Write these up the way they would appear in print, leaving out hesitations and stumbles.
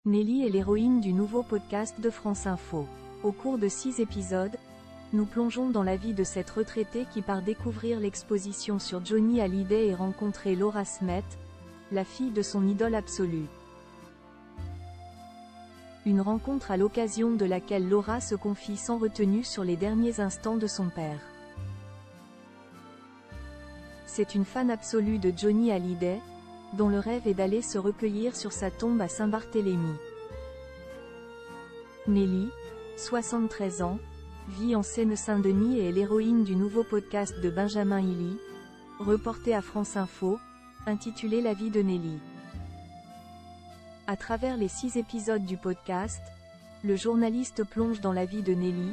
Nelly est l'héroïne du nouveau podcast de France Info. Au cours de 6 épisodes, nous plongeons dans la vie de cette retraitée qui part découvrir l'exposition sur Johnny Hallyday et rencontrer Laura Smith, la fille de son idole absolue. Une rencontre à l'occasion de laquelle Laura se confie sans retenue sur les derniers instants de son père. C'est une fan absolue de Johnny Hallyday, dont le rêve est d'aller se recueillir sur sa tombe à Saint-Barthélemy. Nelly, 73 ans, vit en Seine-Saint-Denis et est l'héroïne du nouveau podcast de Benjamin Hilly, reporté à France Info, intitulé La vie de Nelly. À travers les 6 épisodes du podcast, le journaliste plonge dans la vie de Nelly,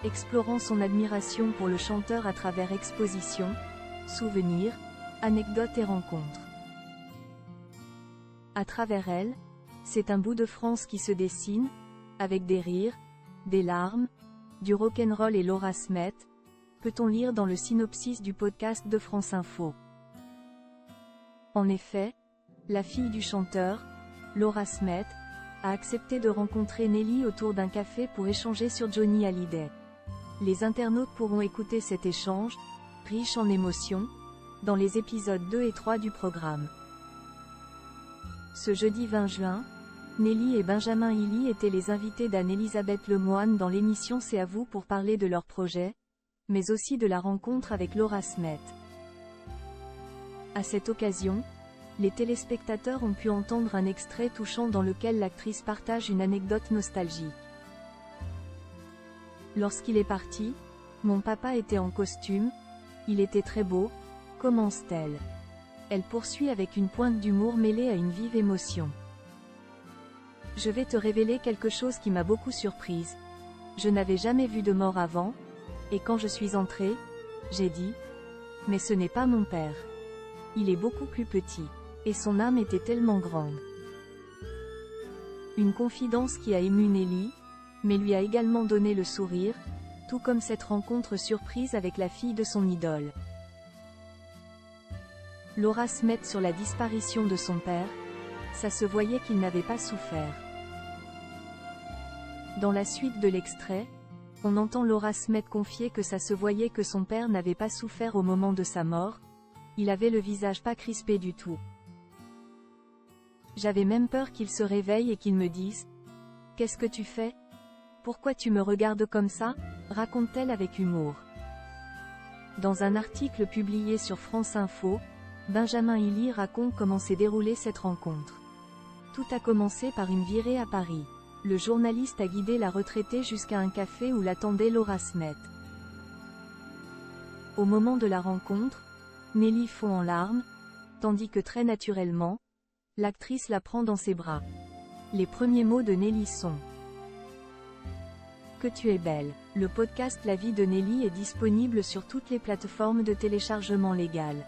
explorant son admiration pour le chanteur à travers expositions, souvenirs, anecdotes et rencontres. À travers elle, c'est un bout de France qui se dessine, avec des rires, des larmes, du rock'n'roll et Laura Smith, peut-on lire dans le synopsis du podcast de France Info. En effet, la fille du chanteur, Laura Smith, a accepté de rencontrer Nelly autour d'un café pour échanger sur Johnny Hallyday. Les internautes pourront écouter cet échange, riche en émotions, dans les épisodes 2 et 3 du programme. Ce jeudi 20 juin, Nelly et Benjamin Hilly étaient les invités d'Anne-Elisabeth Lemoine dans l'émission C'est à vous pour parler de leur projet, mais aussi de la rencontre avec Laura Smith. À cette occasion, les téléspectateurs ont pu entendre un extrait touchant dans lequel l'actrice partage une anecdote nostalgique. Lorsqu'il est parti, mon papa était en costume, il était très beau, commence-t-elle. Elle poursuit avec une pointe d'humour mêlée à une vive émotion. Je vais te révéler quelque chose qui m'a beaucoup surprise. Je n'avais jamais vu de mort avant, et quand je suis entrée, j'ai dit « Mais ce n'est pas mon père. Il est beaucoup plus petit. Et son âme était tellement grande. » Une confidence qui a ému Nelly, mais lui a également donné le sourire, tout comme cette rencontre surprise avec la fille de son idole. Laura Smith sur la disparition de son père, ça se voyait qu'il n'avait pas souffert. Dans la suite de l'extrait, on entend Laura Smith confier que ça se voyait que son père n'avait pas souffert au moment de sa mort, il avait le visage pas crispé du tout. J'avais même peur qu'il se réveille et qu'il me dise « Qu'est-ce que tu fais ? Pourquoi tu me regardes comme ça ?» raconte-t-elle avec humour. Dans un article publié sur France Info, Benjamin Hilly raconte comment s'est déroulée cette rencontre. Tout a commencé par une virée à Paris. Le journaliste a guidé la retraitée jusqu'à un café où l'attendait Laura Smith. Au moment de la rencontre, Nelly fond en larmes, tandis que très naturellement, l'actrice la prend dans ses bras. Les premiers mots de Nelly sont « Que tu es belle ». Le podcast La vie de Nelly est disponible sur toutes les plateformes de téléchargement légal.